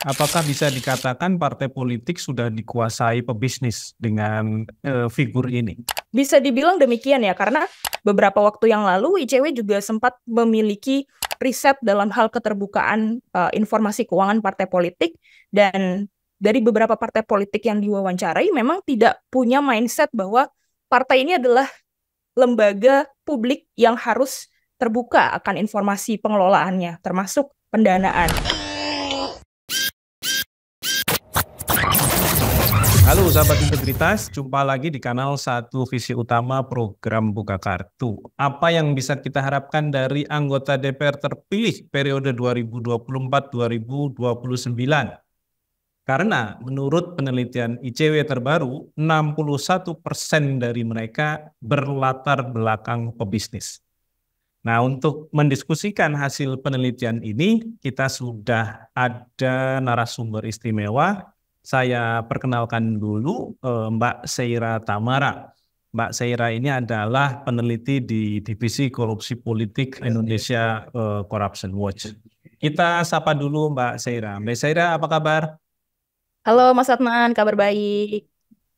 Apakah bisa dikatakan partai politik sudah dikuasai pebisnis dengan figur ini? Bisa dibilang demikian ya, karena beberapa waktu yang lalu ICW juga sempat memiliki riset dalam hal keterbukaan informasi keuangan partai politik, dan dari beberapa partai politik yang diwawancarai memang tidak punya mindset bahwa partai ini adalah lembaga publik yang harus terbuka akan informasi pengelolaannya, termasuk pendanaan. Halo sahabat integritas, jumpa lagi di kanal Satu Visi Utama program Buka Kartu. Apa yang bisa kita harapkan dari anggota DPR terpilih periode 2024-2029? Karena menurut penelitian ICW terbaru, 61% dari mereka berlatar belakang pebisnis. Nah, untuk mendiskusikan hasil penelitian ini, kita sudah ada narasumber istimewa. Saya perkenalkan dulu Mbak Seira Tamara. Mbak Seira ini adalah peneliti di Divisi Korupsi Politik Indonesia Corruption Watch. Kita sapa dulu Mbak Seira. Mbak Seira, apa kabar? Halo Mas Adnan, kabar baik.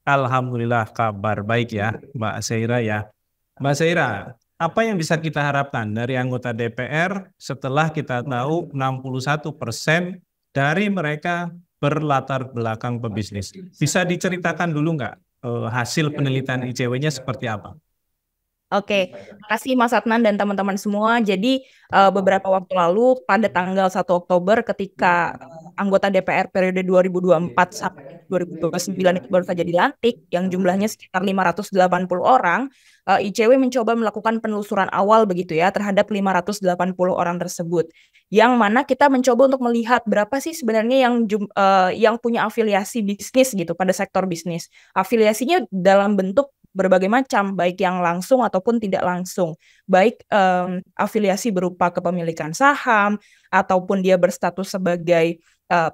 Alhamdulillah kabar baik ya, Mbak Seira ya. Mbak Seira, apa yang bisa kita harapkan dari anggota DPR setelah kita tahu 61% dari mereka berlatar belakang pebisnis? Bisa diceritakan dulu nggak hasil penelitian ICW-nya seperti apa? Oke, makasih Mas Adnan dan teman-teman semua. Jadi beberapa waktu lalu pada tanggal 1 Oktober ketika anggota DPR periode 2024 sampai 2029 itu baru saja dilantik, yang jumlahnya sekitar 580 orang, ICW mencoba melakukan penelusuran awal begitu ya terhadap 580 orang tersebut. Yang mana kita mencoba untuk melihat berapa sih sebenarnya yang punya afiliasi bisnis gitu pada sektor bisnis. Afiliasinya dalam bentuk berbagai macam, baik yang langsung ataupun tidak langsung. Baik afiliasi berupa kepemilikan saham, ataupun dia berstatus sebagai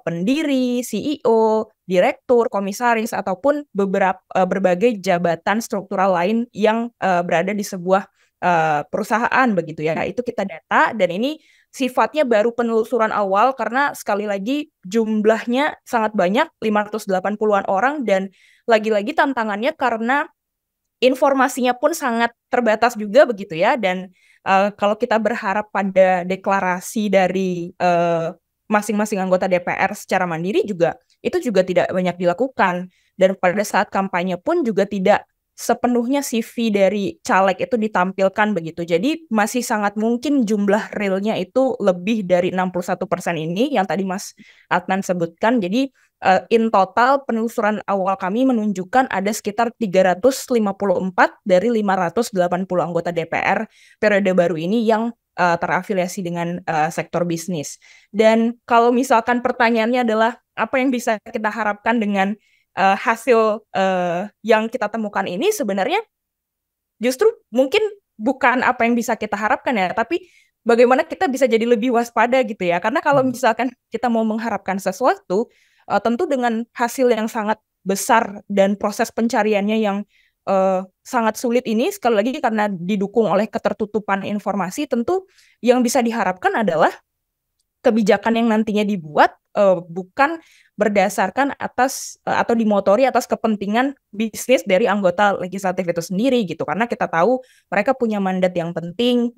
pendiri, CEO, direktur, komisaris, ataupun berbagai jabatan struktural lain yang berada di sebuah perusahaan begitu ya. Itu kita data, dan ini sifatnya baru penelusuran awal karena sekali lagi jumlahnya sangat banyak, 580-an orang, dan lagi-lagi tantangannya karena informasinya pun sangat terbatas juga begitu ya, dan kalau kita berharap pada deklarasi dari masing-masing anggota DPR secara mandiri juga itu juga tidak banyak dilakukan, dan pada saat kampanye pun juga tidak sepenuhnya CV dari caleg itu ditampilkan begitu. Jadi masih sangat mungkin jumlah realnya itu lebih dari 61% ini yang tadi Mas Adnan sebutkan. Jadi in total penelusuran awal kami menunjukkan ada sekitar 354 dari 580 anggota DPR periode baru ini yang terafiliasi dengan sektor bisnis. Dan kalau misalkan pertanyaannya adalah apa yang bisa kita harapkan dengan hasil yang kita temukan ini, sebenarnya justru mungkin bukan apa yang bisa kita harapkan ya, tapi bagaimana kita bisa jadi lebih waspada gitu ya. Karena kalau misalkan kita mau mengharapkan sesuatu, tentu dengan hasil yang sangat besar dan proses pencariannya yang sangat sulit ini, sekali lagi karena didukung oleh ketertutupan informasi, tentu yang bisa diharapkan adalah kebijakan yang nantinya dibuat bukan berdasarkan atas atau dimotori atas kepentingan bisnis dari anggota legislatif itu sendiri gitu, karena kita tahu mereka punya mandat yang penting,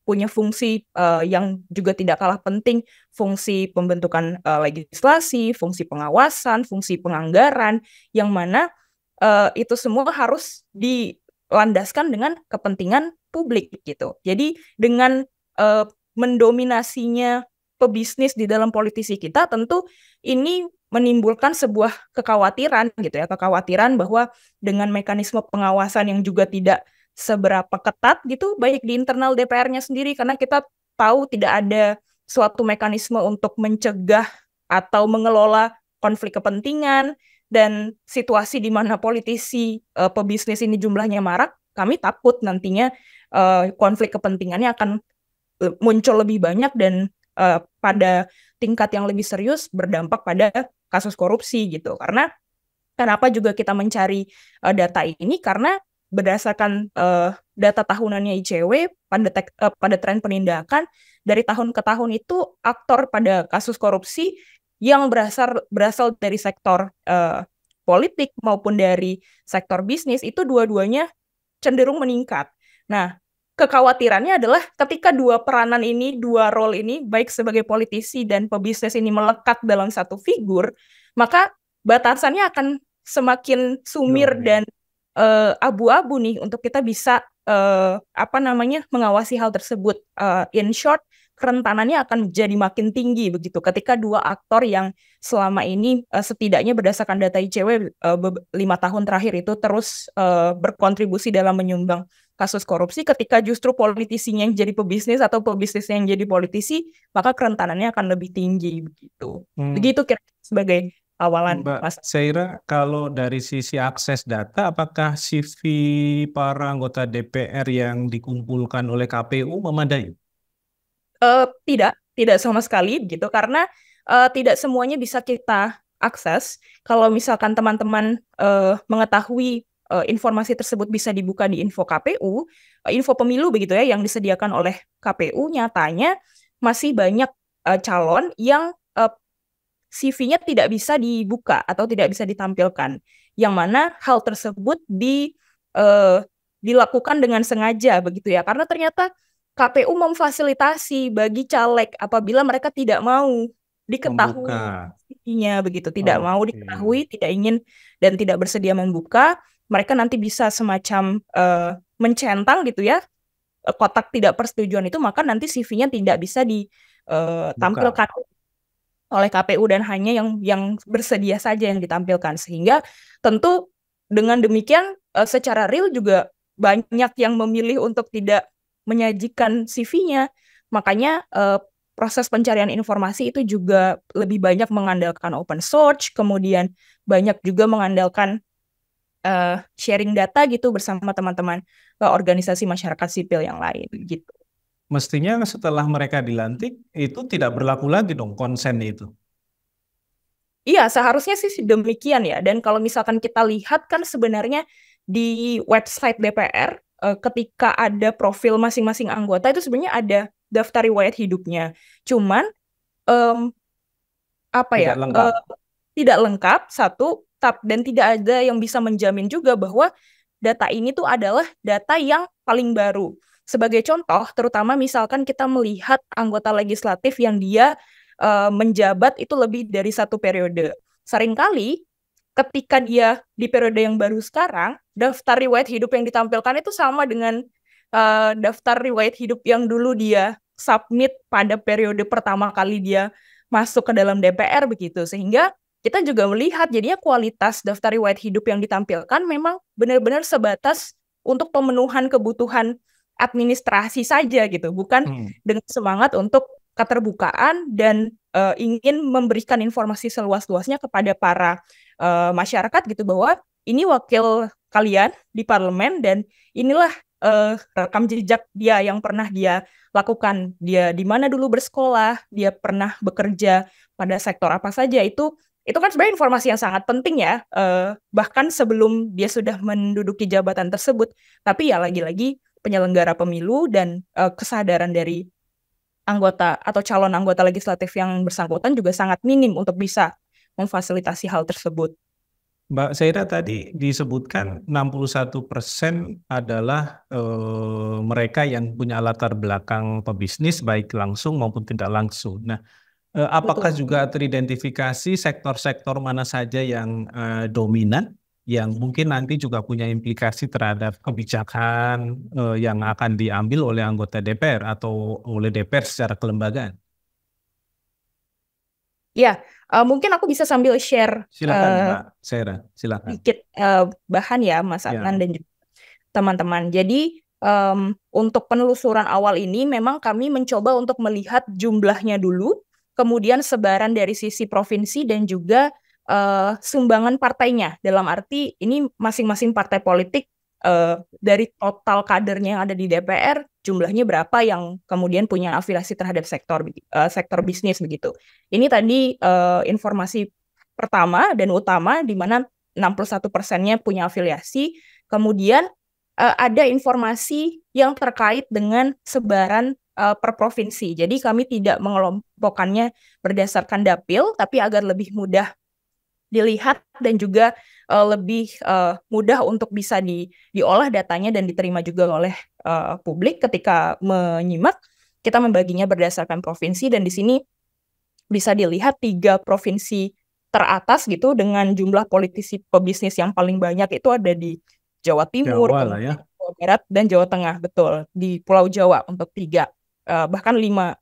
punya fungsi yang juga tidak kalah penting, fungsi pembentukan legislasi, fungsi pengawasan, fungsi penganggaran, yang mana itu semua harus dilandaskan dengan kepentingan publik gitu. Jadi dengan mendominasinya pebisnis di dalam politisi kita, tentu ini menimbulkan sebuah kekhawatiran gitu ya, kekhawatiran bahwa dengan mekanisme pengawasan yang juga tidak seberapa ketat gitu, baik di internal DPR-nya sendiri, karena kita tahu tidak ada suatu mekanisme untuk mencegah atau mengelola konflik kepentingan, dan situasi di mana politisi pebisnis ini jumlahnya marak, kami takut nantinya konflik kepentingannya akan muncul lebih banyak, dan pada tingkat yang lebih serius berdampak pada kasus korupsi gitu. Karena kenapa juga kita mencari data ini, karena berdasarkan data tahunannya ICW pada tren penindakan dari tahun ke tahun itu, aktor pada kasus korupsi yang berasal dari sektor politik maupun dari sektor bisnis itu dua-duanya cenderung meningkat. Nah, kekhawatirannya adalah ketika dua peranan ini, dua role ini, baik sebagai politisi dan pebisnis ini melekat dalam satu figur, maka batasannya akan semakin sumir dan abu-abu nih untuk kita bisa mengawasi hal tersebut. In short, kerentanannya akan jadi makin tinggi begitu ketika dua aktor yang selama ini setidaknya berdasarkan data ICW 5 tahun terakhir itu terus berkontribusi dalam menyumbang kasus korupsi, ketika justru politisinya yang jadi pebisnis atau pebisnisnya yang jadi politisi, maka kerentanannya akan lebih tinggi begitu. Begitu kira-kira sebagai awalan. Mbak Zaira, kalau dari sisi akses data, apakah CV para anggota DPR yang dikumpulkan oleh KPU memadai? Tidak sama sekali gitu, karena tidak semuanya bisa kita akses. Kalau misalkan teman-teman mengetahui informasi tersebut bisa dibuka di info KPU, info pemilu begitu ya, yang disediakan oleh KPU, nyatanya masih banyak calon yang CV-nya tidak bisa dibuka atau tidak bisa ditampilkan, yang mana hal tersebut dilakukan dengan sengaja begitu ya, karena ternyata KPU memfasilitasi bagi caleg apabila mereka tidak mau diketahui CV-nya begitu, tidak mau diketahui, tidak ingin dan tidak bersedia membuka, mereka nanti bisa semacam mencentang gitu ya, kotak tidak persetujuan itu, maka nanti CV-nya tidak bisa ditampilkan oleh KPU dan hanya yang bersedia saja yang ditampilkan, sehingga tentu dengan demikian secara real juga banyak yang memilih untuk tidak menyajikan CV-nya. Makanya proses pencarian informasi itu juga lebih banyak mengandalkan open source, kemudian banyak juga mengandalkan sharing data gitu bersama teman-teman organisasi masyarakat sipil yang lain gitu. Mestinya setelah mereka dilantik itu tidak berlaku lagi dong konsen itu. Iya, seharusnya sih demikian ya. Dan kalau misalkan kita lihat kan sebenarnya di website DPR ketika ada profil masing-masing anggota itu sebenarnya ada daftar riwayat hidupnya. Cuman tidak lengkap satu, dan tidak ada yang bisa menjamin juga bahwa data ini tuh adalah data yang paling baru. Sebagai contoh, terutama misalkan kita melihat anggota legislatif yang dia menjabat itu lebih dari satu periode. Seringkali ketika dia di periode yang baru sekarang, daftar riwayat hidup yang ditampilkan itu sama dengan daftar riwayat hidup yang dulu dia submit pada periode pertama kali dia masuk ke dalam DPR begitu. Sehingga kita juga melihat jadinya kualitas daftar riwayat hidup yang ditampilkan memang benar-benar sebatas untuk pemenuhan kebutuhan administrasi saja gitu, bukan dengan semangat untuk keterbukaan dan ingin memberikan informasi seluas-luasnya kepada para masyarakat gitu, bahwa ini wakil kalian di parlemen dan inilah rekam jejak dia yang pernah dia lakukan, dia di mana dulu bersekolah, dia pernah bekerja pada sektor apa saja, itu kan sebenarnya informasi yang sangat penting ya, bahkan sebelum dia sudah menduduki jabatan tersebut. Tapi ya lagi-lagi penyelenggara pemilu dan kesadaran dari anggota atau calon anggota legislatif yang bersangkutan juga sangat minim untuk bisa memfasilitasi hal tersebut. Mbak Zaira, tadi disebutkan 61% adalah mereka yang punya latar belakang pebisnis baik langsung maupun tidak langsung. Nah, apakah juga teridentifikasi sektor-sektor mana saja yang dominan, yang mungkin nanti juga punya implikasi terhadap kebijakan yang akan diambil oleh anggota DPR atau oleh DPR secara kelembagaan? Ya, mungkin aku bisa sambil share silakan Mbak Zaira, silakan. sedikit bahan ya Mas Adnan dan juga teman-teman. Jadi untuk penelusuran awal ini memang kami mencoba untuk melihat jumlahnya dulu, kemudian sebaran dari sisi provinsi dan juga sumbangan partainya. Dalam arti ini masing-masing partai politik dari total kadernya yang ada di DPR jumlahnya berapa yang kemudian punya afiliasi terhadap sektor bisnis begitu. Ini tadi informasi pertama dan utama di mana 61%-nya punya afiliasi. Kemudian ada informasi yang terkait dengan sebaran per provinsi. Jadi kami tidak mengelompokkannya berdasarkan dapil, tapi agar lebih mudah dilihat dan juga lebih mudah untuk bisa diolah datanya dan diterima juga oleh publik ketika menyimak. Kita membaginya berdasarkan provinsi dan di sini bisa dilihat 3 provinsi teratas gitu dengan jumlah politisi pebisnis yang paling banyak itu ada di Jawa Timur, Jawa lah ya. Jawa Barat, dan Jawa Tengah. Betul, di Pulau Jawa untuk 3. Bahkan 5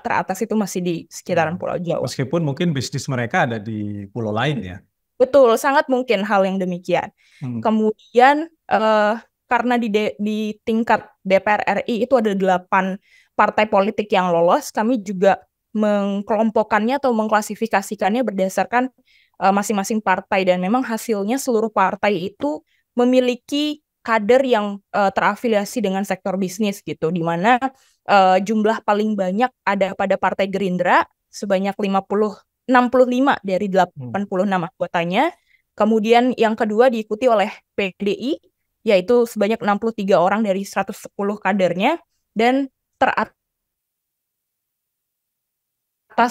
teratas itu masih di sekitaran Pulau Jawa. Meskipun mungkin bisnis mereka ada di pulau lain ya. Betul, sangat mungkin hal yang demikian. Kemudian karena di tingkat DPR RI itu ada 8 partai politik yang lolos, kami juga mengkelompokkannya atau mengklasifikasikannya berdasarkan masing-masing partai dan memang hasilnya seluruh partai itu memiliki kader yang terafiliasi dengan sektor bisnis gitu, di mana jumlah paling banyak ada pada Partai Gerindra sebanyak 65 dari 86 anggotanya. Kemudian yang kedua diikuti oleh PDI yaitu sebanyak 63 orang dari 110 kadernya, dan teratas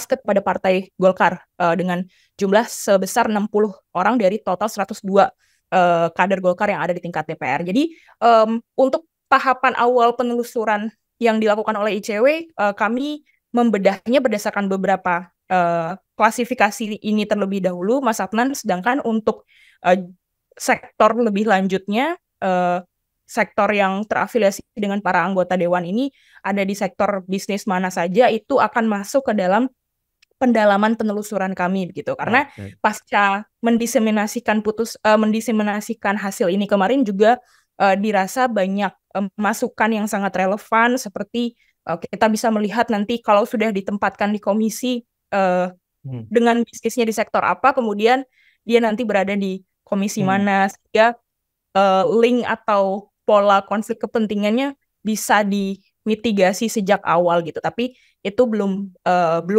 kepada Partai Golkar dengan jumlah sebesar 60 orang dari total 102 kader Golkar yang ada di tingkat DPR. Jadi untuk tahapan awal penelusuran yang dilakukan oleh ICW, kami membedahnya berdasarkan beberapa klasifikasi ini terlebih dahulu, Mas Adnan. Sedangkan untuk sektor lebih lanjutnya, sektor yang terafiliasi dengan para anggota dewan ini ada di sektor bisnis mana saja, itu akan masuk ke dalam pendalaman penelusuran kami begitu. Karena pasca mendiseminasikan hasil ini kemarin juga dirasa banyak masukan yang sangat relevan, seperti kita bisa melihat nanti kalau sudah ditempatkan di komisi dengan bisnisnya di sektor apa, kemudian dia nanti berada di komisi mana, sehingga link atau pola konflik kepentingannya bisa dimitigasi sejak awal gitu. Tapi itu belum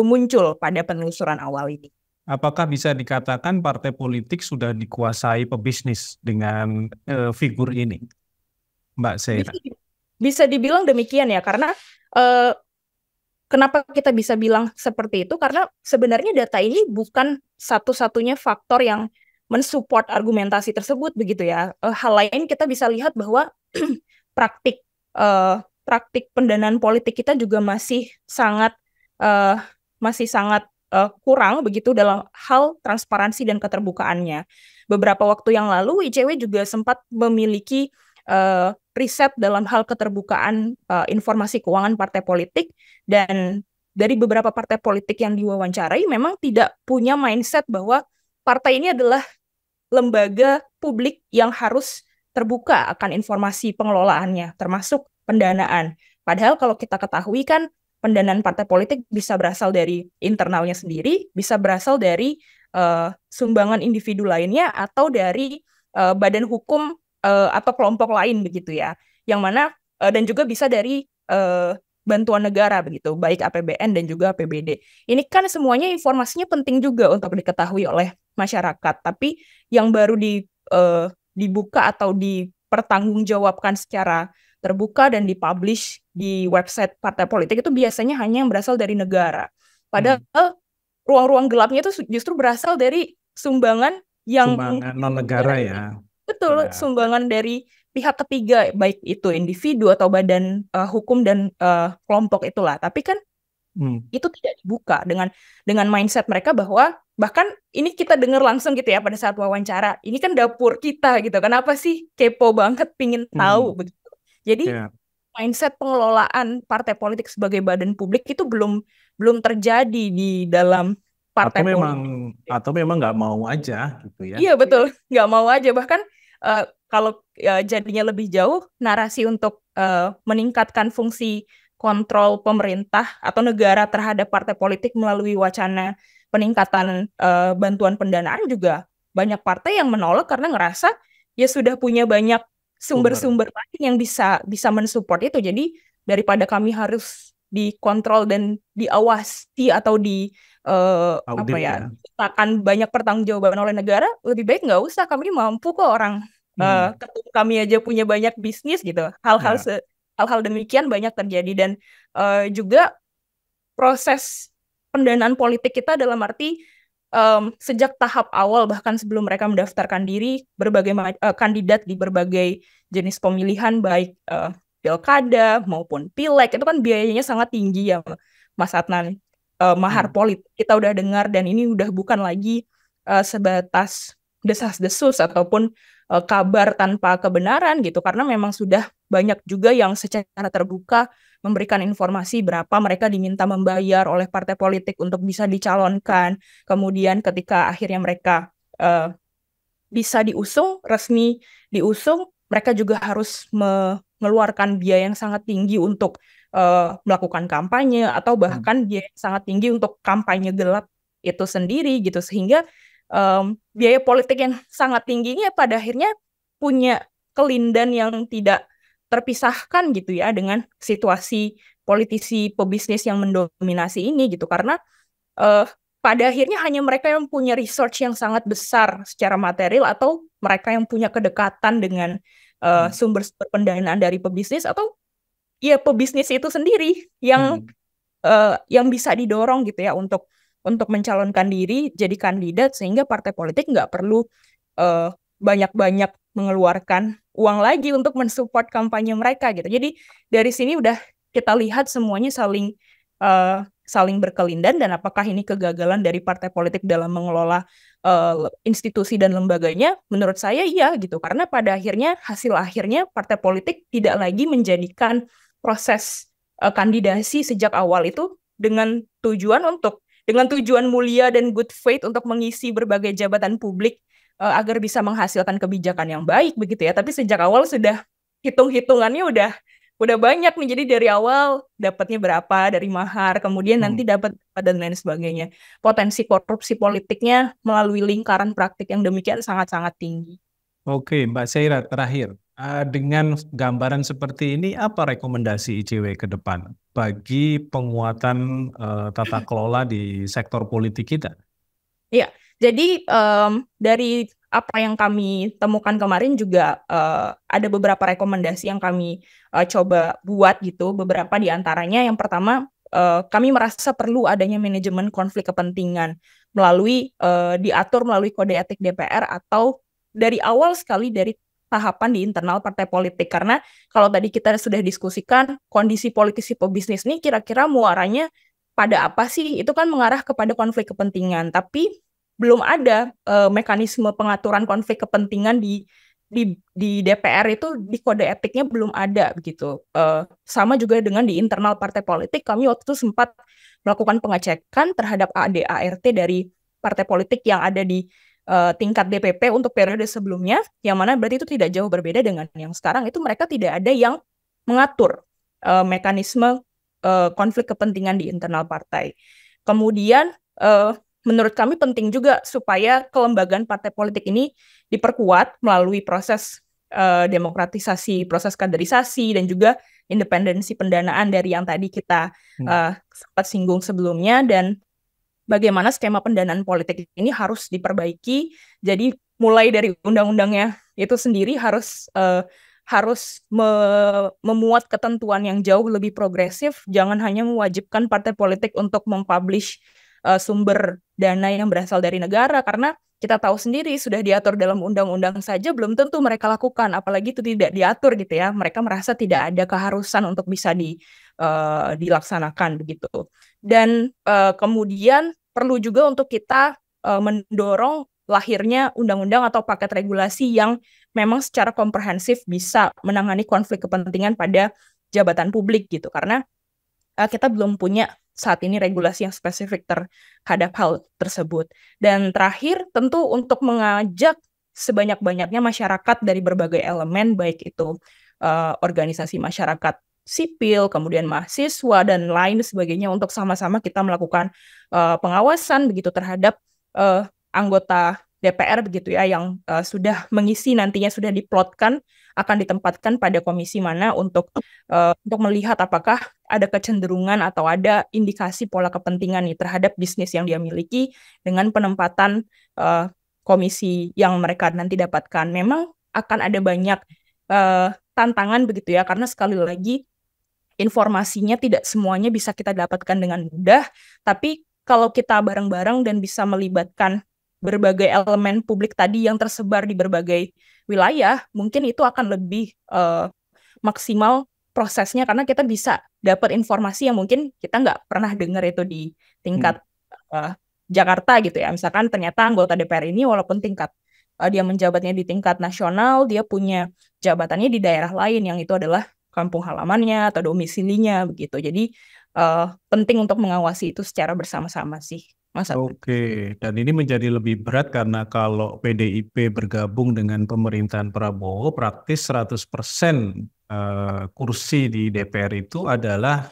muncul pada penelusuran awal ini. Apakah bisa dikatakan partai politik sudah dikuasai pebisnis dengan figur ini, Mbak Sera? Bisa dibilang demikian ya, karena kenapa kita bisa bilang seperti itu? Karena sebenarnya data ini bukan satu-satunya faktor yang mensupport argumentasi tersebut begitu ya. Hal lain kita bisa lihat bahwa praktik pendanaan politik kita juga masih sangat kurang begitu dalam hal transparansi dan keterbukaannya. Beberapa waktu yang lalu ICW juga sempat memiliki riset dalam hal keterbukaan informasi keuangan partai politik, dan dari beberapa partai politik yang diwawancarai memang tidak punya mindset bahwa partai ini adalah lembaga publik yang harus terbuka akan informasi pengelolaannya, termasuk pendanaan. Padahal kalau kita ketahui kan pendanaan partai politik bisa berasal dari internalnya sendiri, bisa berasal dari sumbangan individu lainnya, atau dari badan hukum atau kelompok lain begitu ya. Yang mana dan juga bisa dari bantuan negara begitu, baik APBN dan juga APBD. Ini kan semuanya informasinya penting juga untuk diketahui oleh masyarakat. Tapi yang baru dibuka atau dipertanggungjawabkan secara terbuka dan dipublish di website partai politik itu biasanya hanya yang berasal dari negara. Padahal ruang-ruang gelapnya itu justru berasal dari sumbangan non-negara ya. Betul, sumbangan dari pihak ketiga, baik itu individu atau badan hukum dan kelompok itulah. Tapi kan itu tidak dibuka dengan mindset mereka bahwa, bahkan ini kita dengar langsung gitu ya pada saat wawancara, ini kan dapur kita gitu, kenapa sih kepo banget pingin tahu begitu. Jadi mindset pengelolaan partai politik sebagai badan publik itu belum terjadi di dalam partai politik. Atau memang nggak mau aja gitu ya. Iya betul, nggak mau aja. Bahkan kalau jadinya lebih jauh, narasi untuk meningkatkan fungsi kontrol pemerintah atau negara terhadap partai politik melalui wacana peningkatan bantuan pendanaan juga banyak partai yang menolak karena ngerasa ya sudah punya banyak sumber-sumber lain yang bisa mensupport itu. Jadi daripada kami harus dikontrol dan diawasi atau akan banyak pertanggungjawaban oleh negara, lebih baik nggak usah, kami mampu kok, orang ketum kami aja punya banyak bisnis gitu. Hal-hal hal-hal demikian banyak terjadi dan juga proses pendanaan politik kita dalam arti sejak tahap awal bahkan sebelum mereka mendaftarkan diri berbagai kandidat di berbagai jenis pemilihan baik pilkada maupun pileg itu kan biayanya sangat tinggi ya Mas Adnan. Mahar politik kita udah dengar dan ini udah bukan lagi sebatas desas-desus ataupun kabar tanpa kebenaran gitu karena memang sudah banyak juga yang secara terbuka memberikan informasi berapa mereka diminta membayar oleh partai politik untuk bisa dicalonkan. Kemudian ketika akhirnya mereka bisa resmi diusung, mereka juga harus mengeluarkan biaya yang sangat tinggi untuk melakukan kampanye atau bahkan biaya yang sangat tinggi untuk kampanye gelap itu sendiri gitu sehingga biaya politik yang sangat tingginya pada akhirnya punya kelindan yang tidak terpisahkan gitu ya dengan situasi politisi pebisnis yang mendominasi ini gitu karena pada akhirnya hanya mereka yang punya research yang sangat besar secara material atau mereka yang punya kedekatan dengan sumber-sumber pendanaan dari pebisnis atau ya pebisnis itu sendiri yang bisa didorong gitu ya untuk mencalonkan diri jadi kandidat sehingga partai politik nggak perlu banyak-banyak mengeluarkan uang lagi untuk mensupport kampanye mereka gitu. Jadi dari sini udah kita lihat semuanya saling berkelindan dan apakah ini kegagalan dari partai politik dalam mengelola institusi dan lembaganya? Menurut saya iya gitu karena pada akhirnya hasil akhirnya partai politik tidak lagi menjadikan proses kandidasi sejak awal itu dengan tujuan mulia dan good faith untuk mengisi berbagai jabatan publik agar bisa menghasilkan kebijakan yang baik begitu ya. Tapi sejak awal sudah hitung-hitungannya udah banyak nih. Jadi dari awal dapatnya berapa dari mahar, kemudian nanti dapat dan lain sebagainya. Potensi korupsi politiknya melalui lingkaran praktik yang demikian sangat-sangat tinggi. Oke, Mbak Seira, terakhir. Dengan gambaran seperti ini, apa rekomendasi ICW ke depan bagi penguatan tata kelola di sektor politik kita? Iya, jadi dari apa yang kami temukan kemarin juga ada beberapa rekomendasi yang kami coba buat gitu. Beberapa di antaranya, yang pertama kami merasa perlu adanya manajemen konflik kepentingan diatur melalui kode etik DPR atau dari awal sekali dari tahapan di internal partai politik. Karena kalau tadi kita sudah diskusikan kondisi politisi pebisnis ini kira-kira muaranya pada apa sih? Itu kan mengarah kepada konflik kepentingan, tapi belum ada mekanisme pengaturan konflik kepentingan di DPR itu di kode etiknya belum ada begitu. Sama juga dengan di internal partai politik, kami waktu itu sempat melakukan pengecekan terhadap AD/ART dari partai politik yang ada di tingkat DPP untuk periode sebelumnya, yang mana berarti itu tidak jauh berbeda dengan yang sekarang. Itu mereka tidak ada yang mengatur mekanisme konflik kepentingan di internal partai. Kemudian menurut kami penting juga supaya kelembagaan partai politik ini diperkuat melalui proses demokratisasi, proses kaderisasi, dan juga independensi pendanaan dari yang tadi kita sempat singgung sebelumnya, dan bagaimana skema pendanaan politik ini harus diperbaiki. Jadi mulai dari undang-undangnya itu sendiri harus memuat ketentuan yang jauh lebih progresif, jangan hanya mewajibkan partai politik untuk mempublish sumber dana yang berasal dari negara, karena kita tahu sendiri sudah diatur dalam undang-undang saja belum tentu mereka lakukan, apalagi itu tidak diatur gitu ya. Mereka merasa tidak ada keharusan untuk bisa dilaksanakan begitu. Dan kemudian perlu juga untuk kita mendorong lahirnya undang-undang atau paket regulasi yang memang secara komprehensif bisa menangani konflik kepentingan pada jabatan publik gitu, karena kita belum punya saat ini regulasi yang spesifik terhadap hal tersebut. Dan terakhir, tentu untuk mengajak sebanyak-banyaknya masyarakat dari berbagai elemen, baik itu organisasi masyarakat sipil, kemudian mahasiswa, dan lain sebagainya, untuk sama-sama kita melakukan pengawasan begitu terhadap anggota DPR begitu ya, yang sudah mengisi, nantinya sudah diplotkan akan ditempatkan pada komisi mana untuk melihat apakah ada kecenderungan atau ada indikasi pola kepentingan nih terhadap bisnis yang dia miliki dengan penempatan komisi yang mereka nanti dapatkan. Memang akan ada banyak tantangan begitu ya, karena sekali lagi informasinya tidak semuanya bisa kita dapatkan dengan mudah, tapi kalau kita bareng-bareng dan bisa melibatkan berbagai elemen publik tadi yang tersebar di berbagai wilayah, mungkin itu akan lebih maksimal prosesnya karena kita bisa dapat informasi yang mungkin kita nggak pernah dengar itu di tingkat Jakarta gitu ya. Misalkan ternyata anggota DPR ini walaupun tingkat dia menjabatnya di tingkat nasional, dia punya jabatannya di daerah lain yang itu adalah kampung halamannya atau domisilinya begitu. Jadi penting untuk mengawasi itu secara bersama-sama sih, Mas Adnan. Oke, dan ini menjadi lebih berat karena kalau PDIP bergabung dengan pemerintahan Prabowo, praktis 100% kursi di DPR itu adalah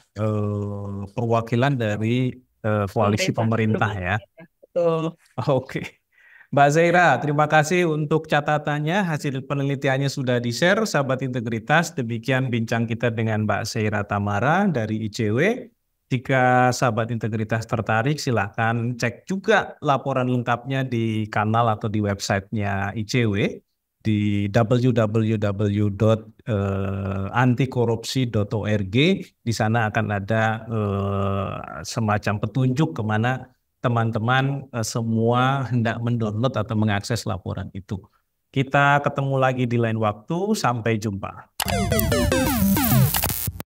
perwakilan dari koalisi pemerintah ya. Betul. Oke. Mbak Zaira, terima kasih untuk catatannya, hasil penelitiannya sudah di-share, sahabat integritas. Demikian bincang kita dengan Mbak Zaira Tamara dari ICW. Jika sahabat integritas tertarik, silakan cek juga laporan lengkapnya di kanal atau di websitenya ICW di www.antikorupsi.org. Di sana akan ada semacam petunjuk kemana teman-teman semua hendak mendownload atau mengakses laporan itu. Kita ketemu lagi di lain waktu. Sampai jumpa.